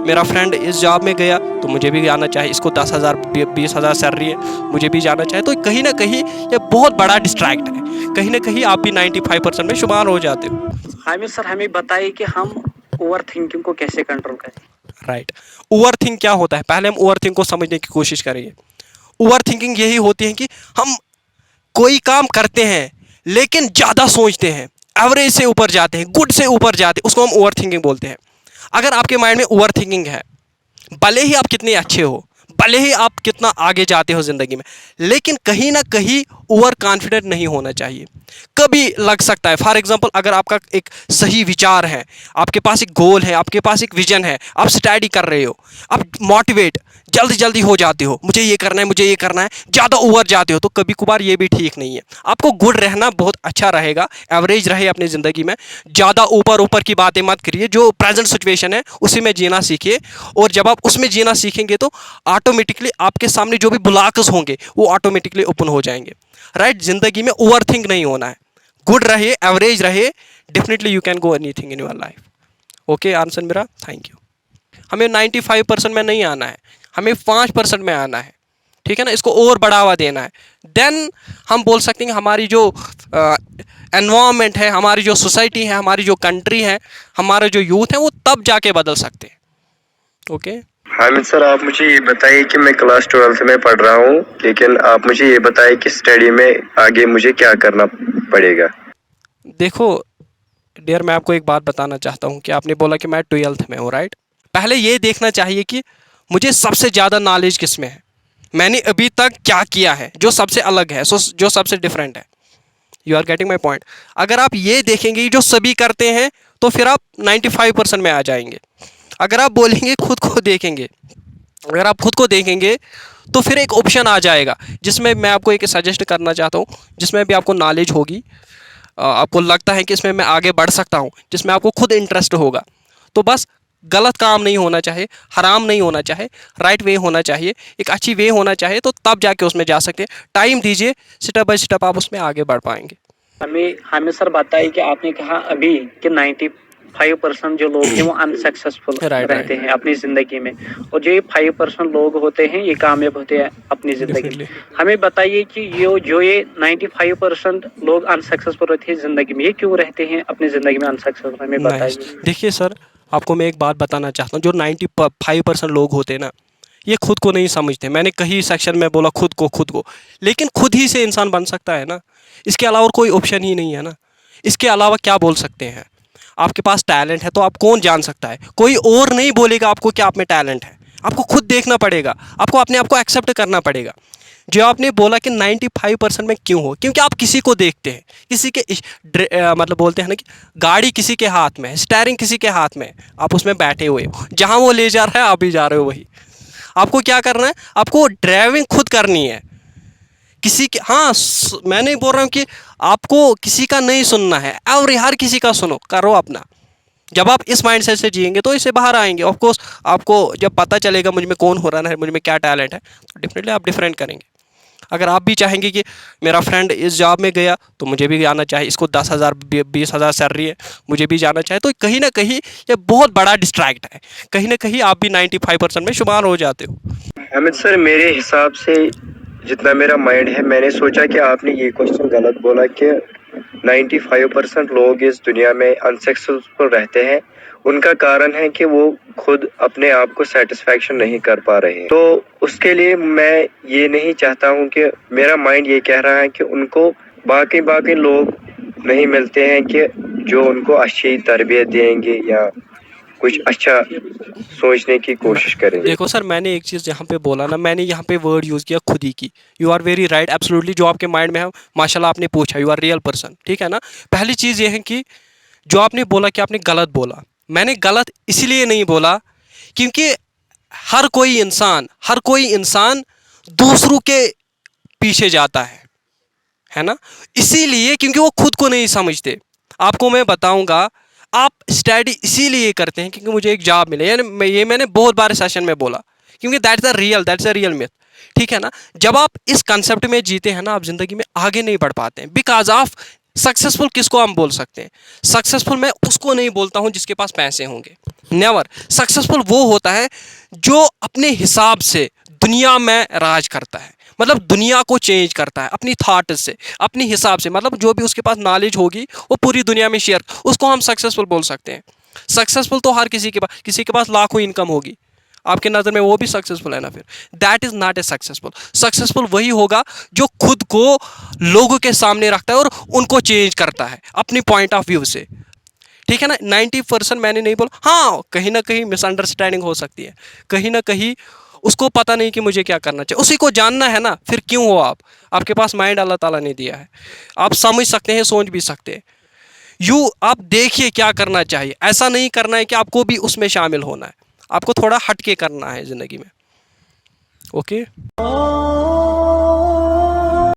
मेरा फ्रेंड इस जॉब में गया तो मुझे भी जाना चाहिए, इसको 10,000 20,000 सैलरी है, मुझे भी जाना चाहिए। तो कहीं ना कहीं ये बहुत बड़ा डिस्ट्रैक्ट है, कहीं ना कहीं आप भी 95% में शुमार हो जाते हो। हामिद सर, हमें बताइए कि हम ओवर थिंकिंग को कैसे कंट्रोल करें। राइट। ओवर थिंक क्या होता है, पहले हम ओवर थिंक को समझने की कोशिश करेंगे। ओवर थिंकिंग यही होती है कि हम कोई काम करते हैं लेकिन ज़्यादा सोचते हैं, एवरेज से ऊपर जाते हैं, गुड से ऊपर जाते हैं, उसको हम ओवर थिंकिंग बोलते हैं। अगर आपके माइंड में ओवर थिंकिंग है, भले ही आप कितने अच्छे हो, भले ही आप कितना आगे जाते हो ज़िंदगी में, लेकिन कहीं ना कहीं ओवर कॉन्फिडेंट नहीं होना चाहिए। कभी लग सकता है, फॉर एग्जांपल अगर आपका एक सही विचार है, आपके पास एक गोल है, आपके पास एक विजन है, आप स्टडी कर रहे हो, आप मोटिवेट जल्दी जल्दी हो जाते हो, मुझे ये करना है, मुझे ये करना है, ज़्यादा ओवर जाते हो, तो कभी कभार ये भी ठीक नहीं है। आपको गुड रहना बहुत अच्छा रहेगा, एवरेज रहे अपनी ज़िंदगी में, ज़्यादा ऊपर ऊपर की बातें मत करिए, जो प्रेजेंट सिचुएशन है उसी में जीना सीखिए। और जब आप उसमें जीना सीखेंगे तो ऑटोमेटिकली आपके सामने जो भी ब्लॉक्स होंगे वो ऑटोमेटिकली ओपन हो जाएंगे। राइट। ज़िंदगी में ओवर थिंक नहीं होना है, गुड रहिए, एवरेज रहिए, definitely you can go anything in your life. Okay answer मेरा, थैंक यू। हमें 95% में नहीं आना है, हमें 5% में आना है, ठीक है ना, इसको और बढ़ावा देना है। देन हम बोल सकते हैं हमारी जो एनवायरनमेंट है, हमारी जो सोसाइटी है, हमारी जो कंट्री है, हमारा जो यूथ है, वो तब जाके बदल सकते हैं। ओके हामिद सर, आप मुझे ये बताइए कि मैं क्लास 12th में पढ़ रहा हूँ, लेकिन आप मुझे ये बताइए कि स्टडी में आगे मुझे क्या करना पड़ेगा। देखो डियर, मैं आपको एक बात बताना चाहता हूँ कि आपने बोला कि मैं 12th में हूँ, राइट। पहले ये देखना चाहिए कि मुझे सबसे ज़्यादा नॉलेज किस में है, मैंने अभी तक क्या किया है जो सबसे अलग है, जो सबसे डिफरेंट है। You are getting my point. अगर आप ये देखेंगे जो सभी करते हैं तो फिर आप 95% में आ जाएंगे। अगर आप बोलेंगे खुद को देखेंगे, अगर आप खुद को देखेंगे तो फिर एक ऑप्शन आ जाएगा जिसमें मैं आपको एक सजेस्ट करना चाहता हूँ, जिसमें भी आपको नॉलेज होगी, आपको लगता है कि इसमें मैं आगे बढ़ सकता हूँ, जिसमें आपको खुद इंटरेस्ट होगा, तो बस गलत काम नहीं होना चाहिए, हराम नहीं होना चाहिए, राइट वे होना चाहिए, एक अच्छी वे होना चाहिए, तो तब जाके उसमें जा सकते हैं। टाइम दीजिए, स्टेप बाय स्टेप आप उसमें आगे बढ़ पाएंगे। हमें सर बताइए कि आपने कहा अभी कि 95% जो लोग हैं वो अनसक्सेसफुल राइट रहते राइट, हैं अपनी जिंदगी में, और जो ये 5% लोग होते हैं ये कामयाब होते हैं अपनी जिंदगी में। डेफिनेटली। हमें बताइए कि ये 95% लोग अनसक्सेसफुल रहते हैं जिंदगी में, ये क्यों रहते हैं अपनी जिंदगी में अनसक्सेसफुल, हमें नाइस। बताइए। देखिए सर, आपको मैं एक बात बताना चाहता हूँ, जो 95% लोग होते हैं ना, ये खुद को नहीं समझते। मैंने कई सेक्शन में बोला खुद को, लेकिन खुद ही से इंसान बन सकता है ना, इसके अलावा और कोई ऑप्शन ही नहीं है ना। इसके अलावा क्या बोल सकते हैं? आपके पास टैलेंट है तो आप कौन जान सकता है? कोई और नहीं बोलेगा आपको कि आप में टैलेंट है, आपको खुद देखना पड़ेगा, आपको अपने आप को एक्सेप्ट करना पड़ेगा। जो आपने बोला कि 95% में क्यों हो, क्योंकि आप किसी को देखते हैं, किसी के मतलब बोलते हैं ना कि गाड़ी किसी के हाथ में है, स्टीयरिंग किसी के हाथ में है, आप उसमें बैठे हुए हो, जहाँ वो ले जा रहा है आप भी जा रहे हो वही। आपको क्या करना है? आपको ड्राइविंग खुद करनी है, किसी के, हाँ, मैं नहीं बोल रहा हूँ कि आपको किसी का नहीं सुनना है, और हर किसी का सुनो, करो अपना। जब आप इस माइंडसेट से जिएंगे तो इससे बाहर आएंगे। ऑफ कोर्स आपको जब पता चलेगा मुझ में कौन हो रहा है, मुझ में क्या टैलेंट है, तो डेफिनेटली आप डिफरेंट करेंगे। अगर आप भी चाहेंगे कि मेरा फ्रेंड इस जॉब में गया तो मुझे भी जाना चाहिए, इसको 10,000 20,000 सैलरी है, मुझे भी जाना चाहिए, तो कहीं ना कहीं ये बहुत बड़ा डिस्ट्रैक्ट है, कहीं ना कहीं आप भी 95% में शुमार हो जाते हो। हामिद सर, मेरे हिसाब से जितना मेरा माइंड है, मैंने सोचा कि आपने ये क्वेश्चन गलत बोला कि 95% लोग इस दुनिया में अनसक्सेसफुल रहते हैं। उनका कारण है कि वो खुद अपने आप को सेटिस्फैक्शन नहीं कर पा रहे हैं। तो उसके लिए मैं ये नहीं चाहता हूँ कि, मेरा माइंड ये कह रहा है कि उनको बाकी लोग नहीं मिलते हैं कि जो उनको अच्छी तरबियत देंगे या कुछ अच्छा सोचने की कोशिश करेंगे। देखो सर, मैंने एक चीज़ यहाँ पे बोला ना, मैंने यहाँ पे वर्ड यूज़ किया खुद ही की। You are very right, absolutely, जो आपके माइंड में है माशाल्लाह आपने पूछा, यू आर रियल पर्सन, ठीक है ना। पहली चीज़ ये है कि जो आपने बोला कि आपने गलत बोला, मैंने गलत इसलिए नहीं बोला क्योंकि हर कोई इंसान दूसरों के पीछे जाता है ना, इसीलिए क्योंकि वो खुद को नहीं समझते। आपको मैं बताऊंगा, आप स्टडी इसीलिए करते हैं क्योंकि मुझे एक जॉब मिले, यानी ये मैंने बहुत बार सेशन में बोला, क्योंकि दैट्स अ रियल मिथ, ठीक है ना। जब आप इस कंसेप्ट में जीते हैं ना, आप जिंदगी में आगे नहीं बढ़ पाते हैं, बिकॉज ऑफ सक्सेसफुल किसको हम बोल सकते हैं? सक्सेसफुल मैं उसको नहीं बोलता हूं जिसके पास पैसे होंगे, नेवर। सक्सेसफुल वो होता है जो अपने हिसाब से दुनिया में राज करता है, मतलब दुनिया को चेंज करता है अपनी थॉट से, अपने हिसाब से, मतलब जो भी उसके पास नॉलेज होगी वो पूरी दुनिया में शेयर, उसको हम सक्सेसफुल बोल सकते हैं। सक्सेसफुल तो हर किसी के पास लाखों इनकम होगी, आपके नज़र में वो भी सक्सेसफुल है ना? फिर that is not a successful. Successful वही होगा जो खुद को लोगों के सामने रखता है और उनको चेंज करता है अपनी पॉइंट ऑफ व्यू से, ठीक है ना? 90% मैंने नहीं बोला, हाँ कहीं ना कहीं मिसअंडरस्टैंडिंग हो सकती है, कहीं ना कहीं उसको पता नहीं कि मुझे क्या करना चाहिए, उसी को जानना है ना। फिर क्यों हो आपके पास माइंड अल्लाह ताला ने दिया है, आप समझ सकते हैं, सोच भी सकते हैं। आप देखिए क्या करना चाहिए, ऐसा नहीं करना है कि आपको भी उसमें शामिल होना है, आपको थोड़ा हटके करना है ज़िंदगी में। ओके।